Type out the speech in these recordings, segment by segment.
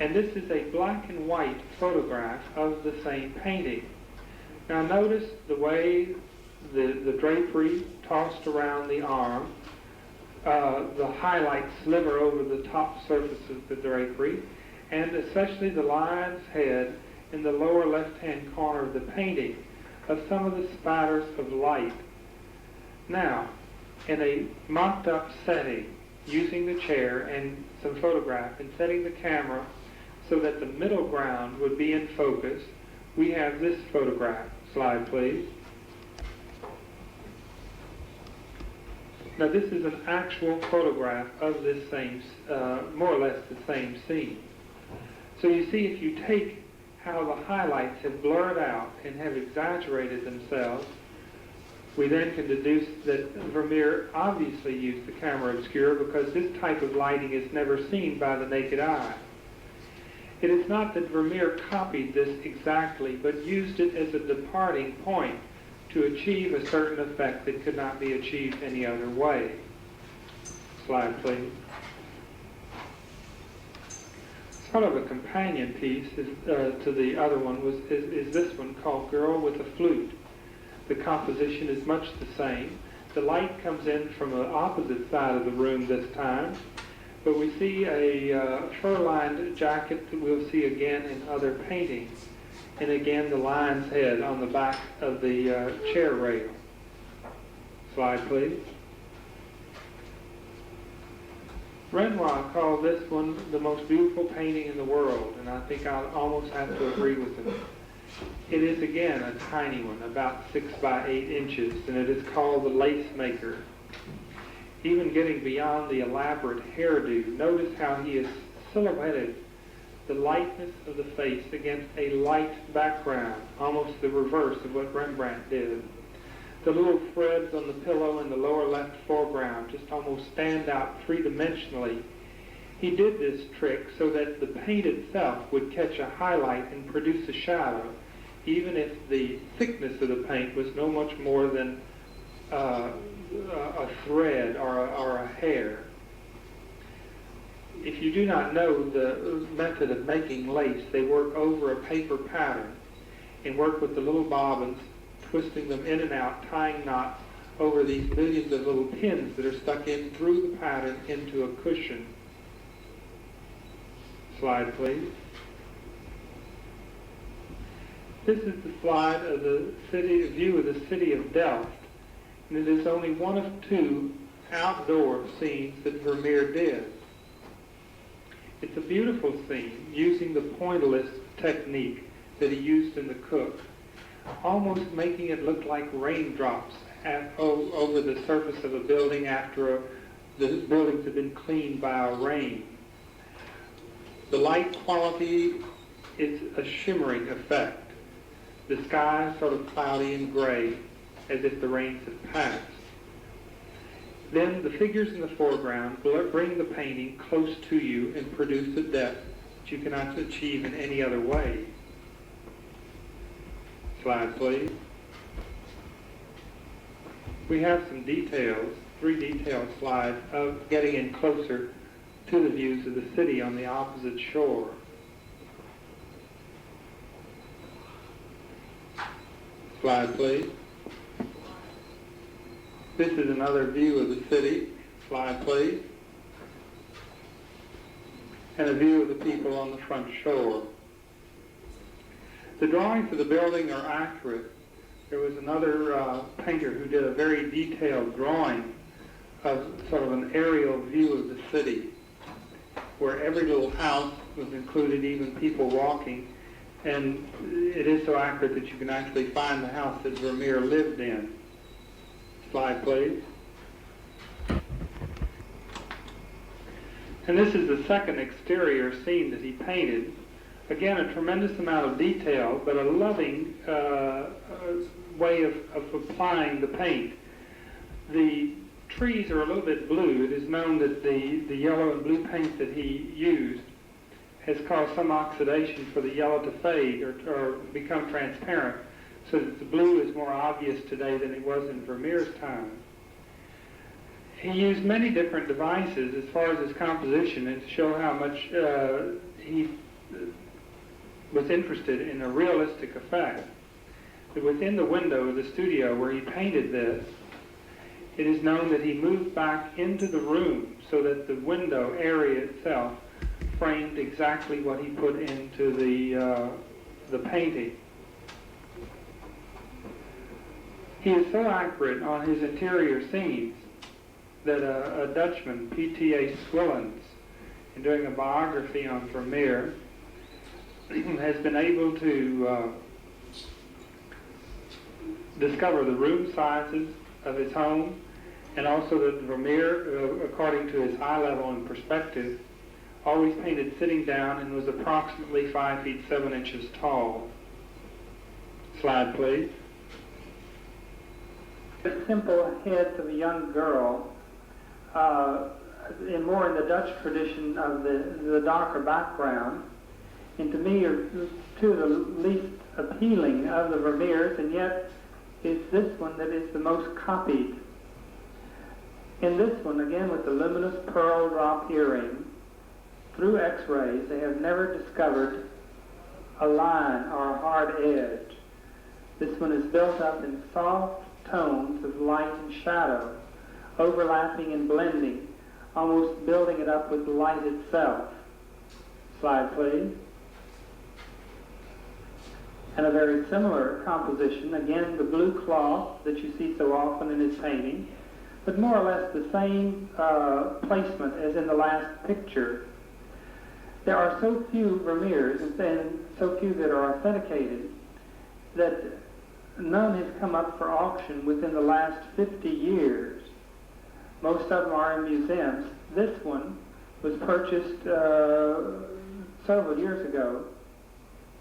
And this is a black and white photograph of the same painting. Now notice the way the drapery tossed around the arm, the highlights sliver over the top surface of the drapery, and especially the lion's head in the lower left-hand corner of the painting of some of the spatters of light. Now, in a mocked-up setting, using the chair and some photograph and setting the camera so that the middle ground would be in focus, we have this photograph. Slide, please. Now this is an actual photograph of this same, more or less the same scene. So you see, if you take how the highlights have blurred out and have exaggerated themselves, we then can deduce that Vermeer obviously used the camera obscura because this type of lighting is never seen by the naked eye. It is not that Vermeer copied this exactly, but used it as a departing point to achieve a certain effect that could not be achieved any other way. Slide, please. Sort of a companion piece to the other one is this one called Girl with a Flute. The composition is much the same. The light comes in from the opposite side of the room this time, but we see a fur-lined jacket that we'll see again in other paintings, and again the lion's head on the back of the chair rail. Slide, please. Renoir called this one the most beautiful painting in the world, and I think I'll almost have to agree with him. It is again a tiny one, about 6 by 8 inches, and it is called the Lace Maker. Even getting beyond the elaborate hairdo, notice how he has silhouetted the lightness of the face against a light background, almost the reverse of what Rembrandt did. The little threads on the pillow in the lower left foreground just almost stand out three-dimensionally. He did this trick so that the paint itself would catch a highlight and produce a shadow, even if the thickness of the paint was no much more than a thread or a hair. If you do not know the method of making lace, they work over a paper pattern and work with the little bobbins, twisting them in and out, tying knots over these millions of little pins that are stuck in through the pattern into a cushion. Slide, please. This is the slide of the view of the city of Delft, and it is only one of 2 outdoor scenes that Vermeer did. It's a beautiful scene, using the pointillist technique that he used in The Cook, almost making it look like raindrops over the surface of a building after the buildings have been cleaned by a rain. The light quality is a shimmering effect. The sky is sort of cloudy and gray, as if the rains have passed. Then the figures in the foreground bring the painting close to you and produce a depth that you cannot achieve in any other way. Slide, please. We have some details, 3 detailed slides of getting in closer to the views of the city on the opposite shore. Slide, please. This is another view of the city. Slide, please. And a view of the people on the front shore. The drawings of the building are accurate. There was another painter who did a very detailed drawing of sort of an aerial view of the city, where every little house was included, even people walking, and it is so accurate that you can actually find the house that Vermeer lived in. Slide, please. And this is the second exterior scene that he painted. Again, a tremendous amount of detail, but a loving way of applying the paint. The trees are a little bit blue. It is known that the yellow and blue paint that he used has caused some oxidation for the yellow to fade or become transparent, so that the blue is more obvious today than it was in Vermeer's time. He used many different devices as far as his composition and to show how much he was interested in a realistic effect. But within the window of the studio where he painted this, it is known that he moved back into the room so that the window area itself framed exactly what he put into the painting. He is so accurate on his interior scenes that a Dutchman, P.T.A. Swillens, in doing a biography on Vermeer, has been able to discover the room sizes of his home, and also that Vermeer, according to his eye level and perspective, always painted sitting down and was approximately 5 feet 7 inches tall. Slide, please. The simple heads of a young girl, more in the Dutch tradition of the darker background, and to me are two of the least appealing of the Vermeers, and yet it's this one that is the most copied. In this one, again with the luminous pearl drop earring, through X-rays, they have never discovered a line or a hard edge. This one is built up in soft tones of light and shadow, overlapping and blending, almost building it up with light itself. Slide, please. And a very similar composition, again the blue cloth that you see so often in his painting, but more or less the same placement as in the last picture. There are so few Vermeers, and so few that are authenticated, that none has come up for auction within the last 50 years. Most of them are in museums. This one was purchased several years ago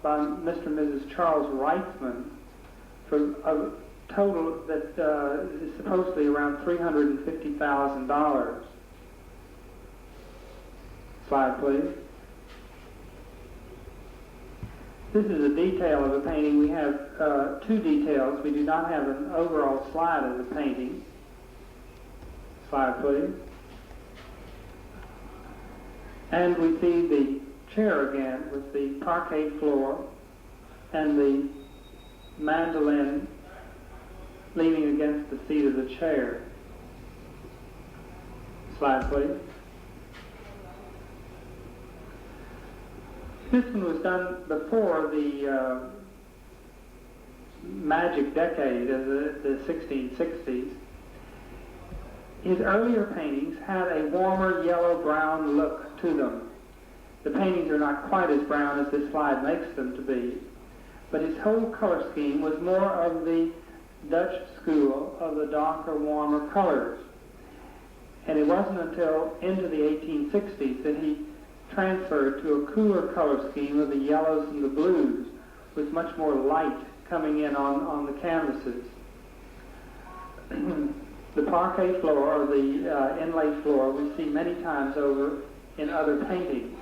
by Mr. and Mrs. Charles Reitzman for a total that is supposedly around $350,000. Slide, please. This is a detail of a painting. We have two details. We do not have an overall slide of the painting. Slide, please. And we see the chair again with the parquet floor and the mandolin leaning against the seat of the chair. Slide, please. This one was done before the magic decade of the 1660s. His earlier paintings had a warmer yellow-brown look to them. The paintings are not quite as brown as this slide makes them to be, but his whole color scheme was more of the Dutch school of the darker, warmer colors. And it wasn't until into the 1860s that he transferred to a cooler color scheme of the yellows and the blues, with much more light coming in on the canvases. The parquet floor, or the inlay floor, we see many times over in other paintings.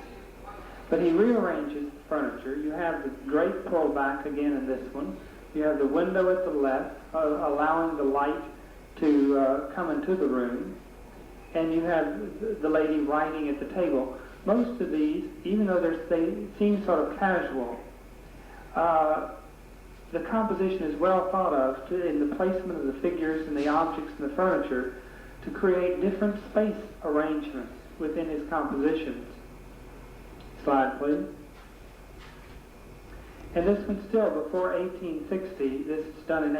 But he rearranges the furniture. You have the drape pulled back again in this one. You have the window at the left, allowing the light to come into the room. And you have the lady writing at the table. Most of these, even though they seem sort of casual, the composition is well thought of in the placement of the figures and the objects and the furniture to create different space arrangements within his compositions. Slide, please. And this one's still before 1860. This is done in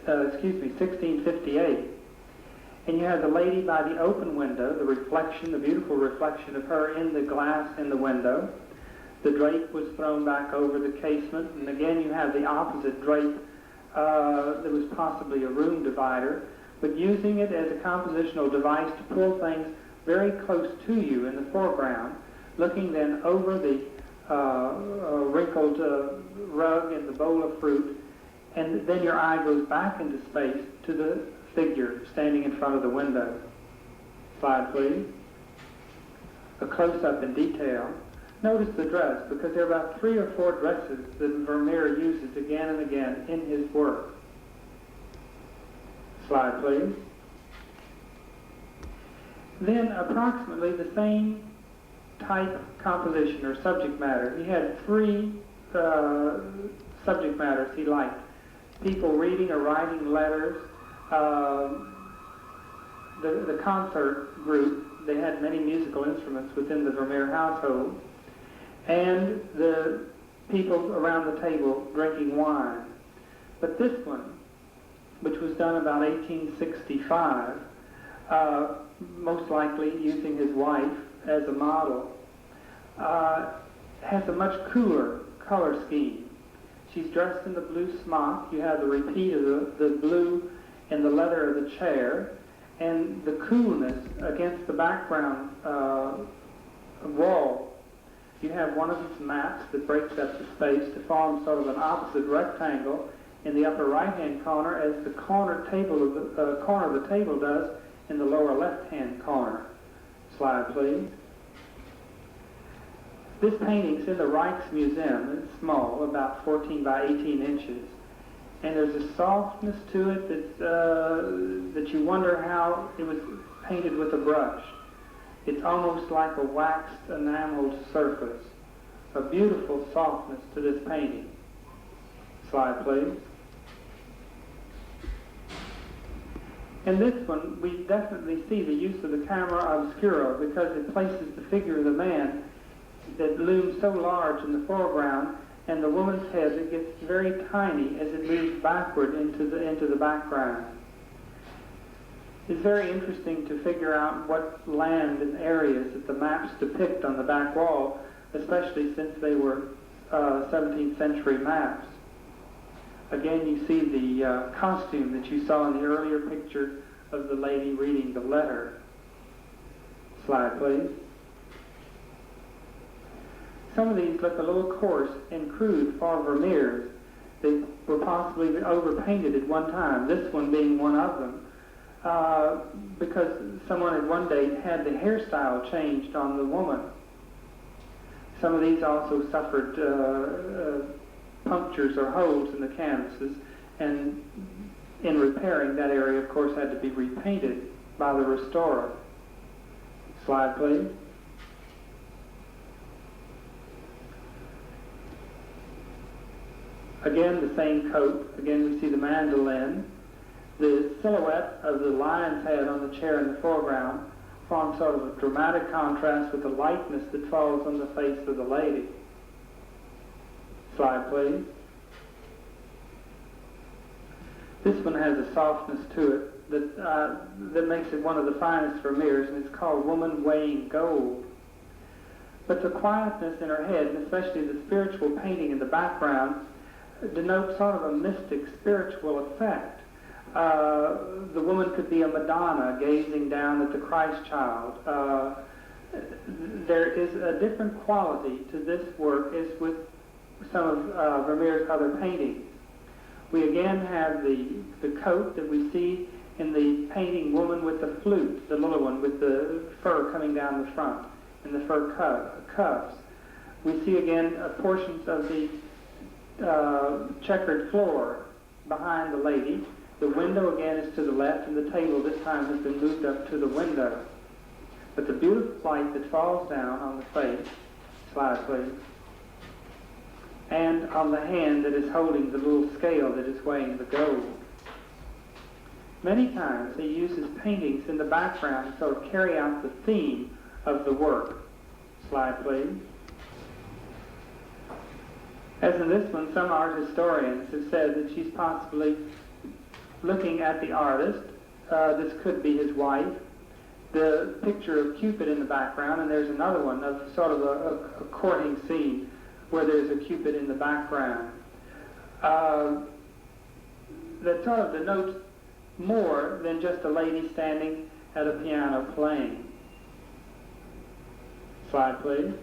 1658. And you have the lady by the open window, the reflection, the beautiful reflection of her in the glass in the window. The drape was thrown back over the casement, and again you have the opposite drape that was possibly a room divider, but using it as a compositional device to pull things very close to you in the foreground, looking then over the wrinkled rug and the bowl of fruit, and then your eye goes back into space to the figure standing in front of the window. Slide, please. A close-up in detail. Notice the dress, because there are about 3 or 4 dresses that Vermeer uses again and again in his work. Slide, please. Then approximately the same type composition or subject matter. He had three subject matters he liked. People reading or writing letters, the concert group, they had many musical instruments within the Vermeer household, and the people around the table drinking wine. But this one, which was done about 1865, most likely using his wife as a model, has a much cooler color scheme. She's dressed in the blue smock. You have the repeat of the blue in the leather of the chair, and the coolness against the background wall. You have one of these maps that breaks up the space to form sort of an opposite rectangle in the upper right-hand corner, as the corner of the table does in the lower left-hand corner. Slide, please. This painting's in the Rijksmuseum. It's small, about 14 by 18 inches. And there's a softness to it that you wonder how it was painted with a brush. It's almost like a waxed enameled surface. A beautiful softness to this painting. Slide, please. In this one, we definitely see the use of the camera obscura, because it places the figure of the man that looms so large in the foreground, and the woman's head that gets very tiny as it moves backward into the background. It's very interesting to figure out what land and areas that the maps depict on the back wall, especially since they were 17th century maps. Again, you see the costume that you saw in the earlier picture of the lady reading the letter. Slide, please. Some of these look a little coarse and crude for Vermeers. They were possibly overpainted at one time, this one being one of them, because someone at one date had the hairstyle changed on the woman. Some of these also suffered punctures or holes in the canvases, and in repairing, that area, of course, had to be repainted by the restorer. Slide, please. Again, the same coat. Again, we see the mandolin. The silhouette of the lion's head on the chair in the foreground forms sort of a dramatic contrast with the lightness that falls on the face of the lady. Slide, please. This one has a softness to it that makes it one of the finest Vermeers, and it's called Woman Weighing Gold. But the quietness in her head, and especially the spiritual painting in the background, denotes sort of a mystic spiritual effect. The woman could be a Madonna gazing down at the Christ child. There is a different quality to this work as with some of Vermeer's other paintings. We again have the coat that we see in the painting Woman with the Flute, the little one with the fur coming down the front and the fur cuffs. We see again portions of the checkered floor behind the lady. The window again is to the left, and the table this time has been moved up to the window. But the beautiful light that falls down on the face, slide please, and on the hand that is holding the little scale that is weighing the gold. Many times he uses paintings in the background to sort of carry out the theme of the work. Slide please. As in this one, some art historians have said that she's possibly looking at the artist. This could be his wife. The picture of Cupid in the background, and there's another one of sort of a courting scene where there's a Cupid in the background. That sort of denotes more than just a lady standing at a piano playing. Slide, please.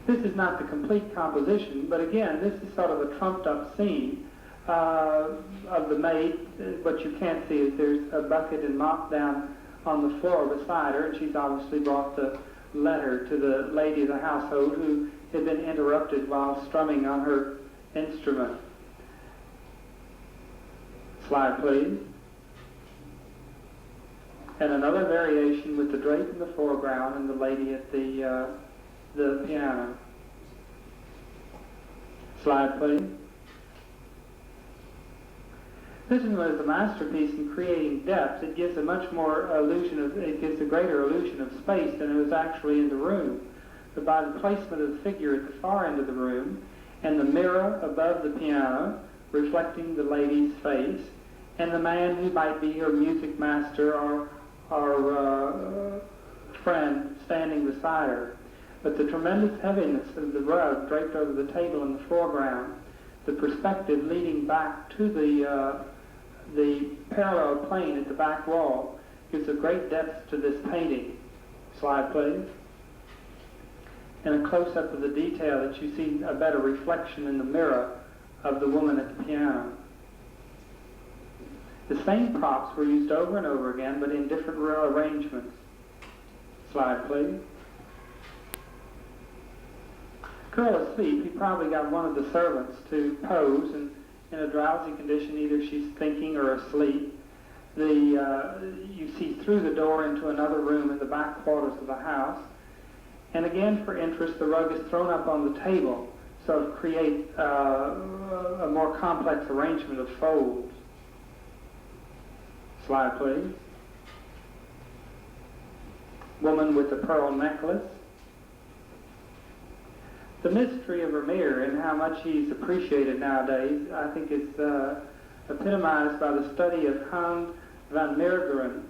This is not the complete composition, but again, this is sort of a trumped-up scene of the maid. What you can't see is there's a bucket and mop down on the floor beside her, and she's obviously brought the letter to the lady of the household who had been interrupted while strumming on her instrument. Slide, please. And another variation with the drape in the foreground and the lady at the piano. Slide, please. This is a masterpiece in creating depth. It gives a much more it gives a greater illusion of space than it was actually in the room. But by the placement of the figure at the far end of the room, and the mirror above the piano, reflecting the lady's face, and the man who might be her music master or friend standing beside her. But the tremendous heaviness of the rug draped over the table in the foreground, the perspective leading back to the parallel plane at the back wall, gives a great depth to this painting. Slide, please. And a close-up of the detail that you see a better reflection in the mirror of the woman at the piano. The same props were used over and over again, but in different arrangements. Slide, please. Girl asleep, he probably got one of the servants to pose, and in a drowsy condition, either she's thinking or asleep. You see through the door into another room in the back quarters of the house. And again, for interest, the rug is thrown up on the table, so to create a more complex arrangement of folds. Slide, please. Woman with the pearl necklace. The mystery of Vermeer and how much he's appreciated nowadays, I think, is epitomized by the study of Hans van Meegeren,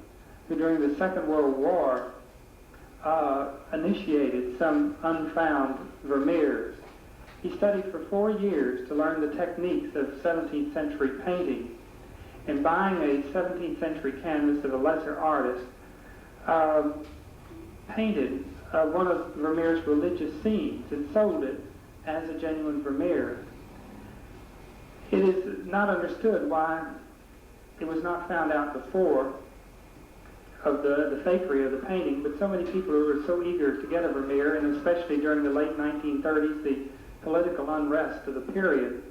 who during the Second World War initiated some unfound Vermeers. He studied for 4 years to learn the techniques of 17th century painting, and buying a 17th century canvas of a lesser artist, painted one of Vermeer's religious scenes and sold it as a genuine Vermeer. It is not understood why it was not found out before of the fakery of the painting, but so many people who were so eager to get a Vermeer, and especially during the late 1930s, the political unrest of the period,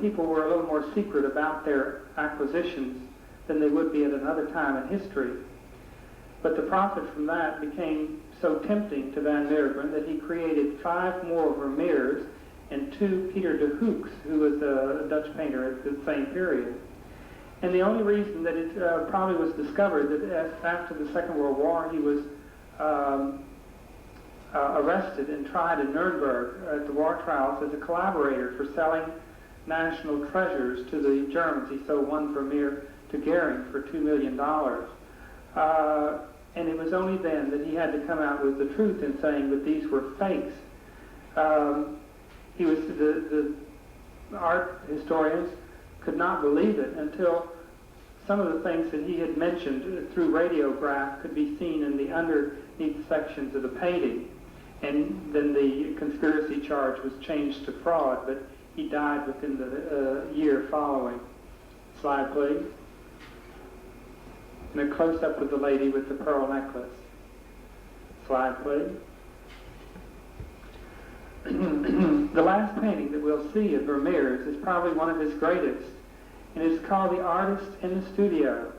people were a little more secret about their acquisitions than they would be at another time in history. But the profit from that became so tempting to Van Meegeren that he created 5 more Vermeers and 2 Peter de Hoeks, who was a Dutch painter at the same period. And the only reason that it probably was discovered that after the Second World War, he was arrested and tried in Nuremberg at the war trials as a collaborator for selling national treasures to the Germans. He sold 1 Vermeer to Goering for $2 million. And it was only then that he had to come out with the truth in saying that these were fakes. The art historians could not believe it until some of the things that he had mentioned through radiograph could be seen in the underneath sections of the painting. And then the conspiracy charge was changed to fraud, but he died within the year following. Slide, please. And a close-up of the lady with the pearl necklace. Slide, please. The last painting that we'll see of Vermeer's is probably one of his greatest, and it's called The Artist in the Studio.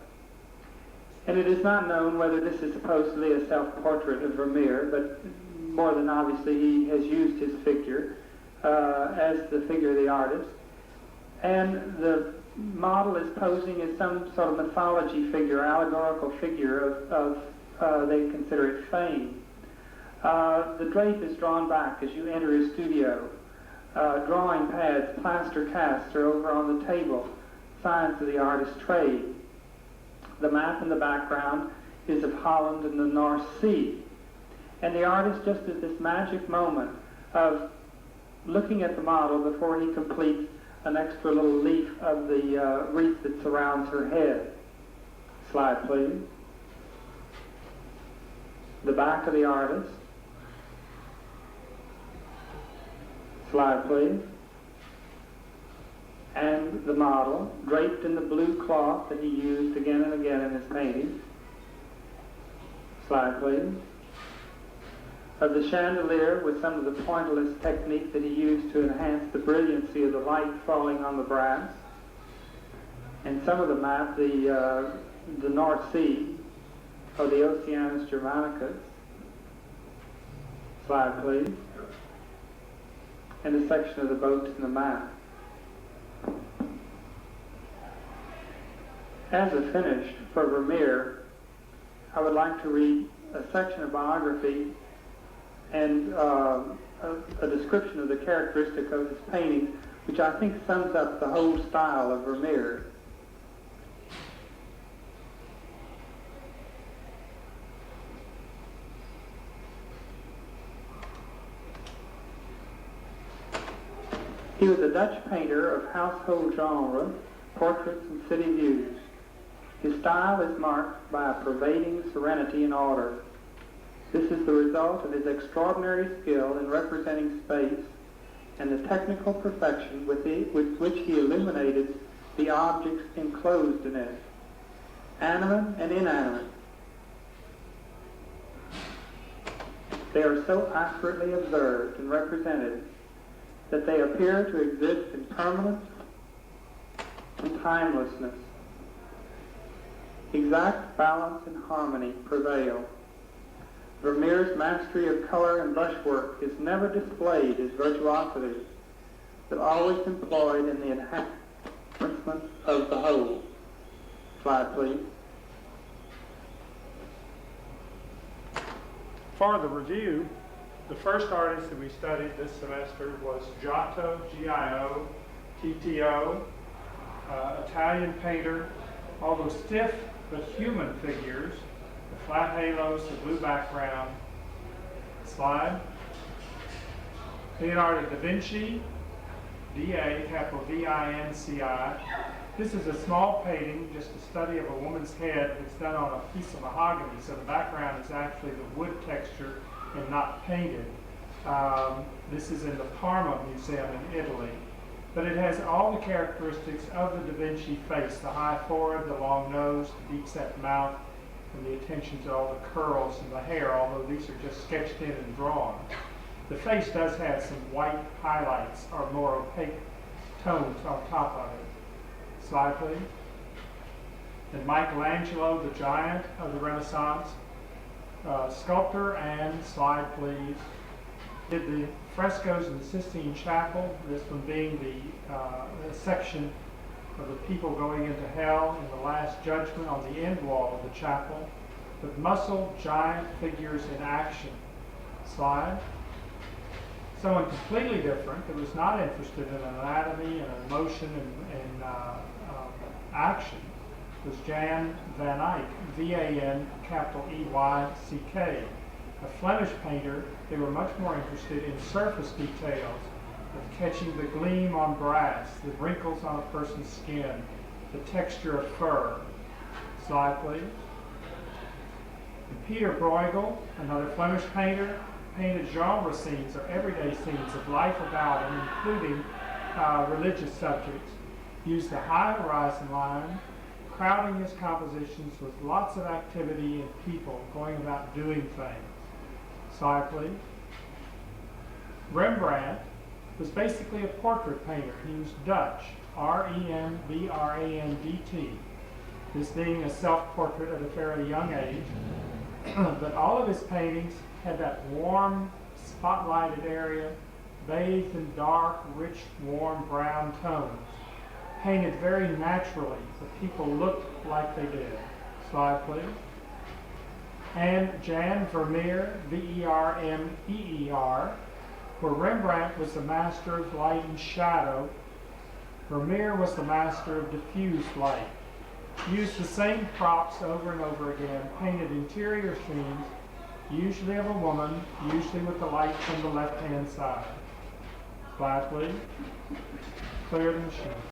And it is not known whether this is supposedly a self-portrait of Vermeer, but more than obviously he has used his figure as the figure of the artist. And the model is posing as some sort of mythology figure, allegorical figure of they consider it fame. The drape is drawn back as you enter his studio. Drawing pads, plaster casts are over on the table, signs of the artist's trade. The map in the background is of Holland and the North Sea. And the artist just at this magic moment of looking at the model before he completes an extra little leaf of the wreath that surrounds her head. Slide, please. The back of the artist. Slide, please. And the model, draped in the blue cloth that he used again and again in his painting. Slide, please. Of the chandelier with some of the pointillist technique that he used to enhance the brilliancy of the light falling on the brass. And some of the map, the the North Sea, or the Oceanus Germanicus. Slide, please. And a section of the boats in the map. As a finish for Vermeer, I would like to read a section of biography and a description of the characteristic of his painting, which I think sums up the whole style of Vermeer. He was a Dutch painter of household genre, portraits and city views. His style is marked by a pervading serenity and order. This is the result of his extraordinary skill in representing space and the technical perfection with which he illuminated the objects enclosed in it, animate and inanimate. They are so accurately observed and represented that they appear to exist in permanence and timelessness. Exact balance and harmony prevail. Vermeer's mastery of color and brushwork is never displayed as virtuosity, but always employed in the enhancement of the whole. Slide, please. For the review, the first artist that we studied this semester was Giotto, G-I-O, T-T-O, Italian painter. All those stiff but human figures, the flat halos, the blue background. Slide. Leonardo da Vinci, D-A, capital V-I-N-C-I. This is a small painting, just a study of a woman's head. It's done on a piece of mahogany, so the background is actually the wood texture and not painted. This is in the Parma Museum in Italy. But it has all the characteristics of the Da Vinci face, the high forehead, the long nose, the deep set mouth, and the attention to all the curls and the hair, although these are just sketched in and drawn. The face does have some white highlights or more opaque tones on top of it. Slide, please. And Michelangelo, the giant of the Renaissance, sculptor, and slide, please. Did the frescoes in the Sistine Chapel, this one being the section of the people going into hell in the Last Judgment on the end wall of the chapel, with muscled giant figures in action. Slide. Someone completely different that was not interested in anatomy and emotion and action was Jan van Eyck, V-A-N, capital E-Y-C-K. A Flemish painter. They were much more interested in surface details of catching the gleam on brass, the wrinkles on a person's skin, the texture of fur. Slide, please. And Peter Bruegel, another Flemish painter, painted genre scenes or everyday scenes of life about him, including religious subjects. Used the high horizon line, crowding his compositions with lots of activity and people going about doing things. Slide, please. Rembrandt was basically a portrait painter. He was Dutch, R-E-M-B-R-A-N-D-T. This being a self-portrait at a fairly young age. But all of his paintings had that warm, spotlighted area, bathed in dark, rich, warm brown tones. Painted very naturally. The people looked like they did. Slide, please. And Jan Vermeer, V-E-R-M-E-E-R, where Rembrandt was the master of light and shadow, Vermeer was the master of diffused light. Used the same props over and over again, painted interior scenes, usually of a woman, usually with the light from the left-hand side. Slide, please. Clear the machine.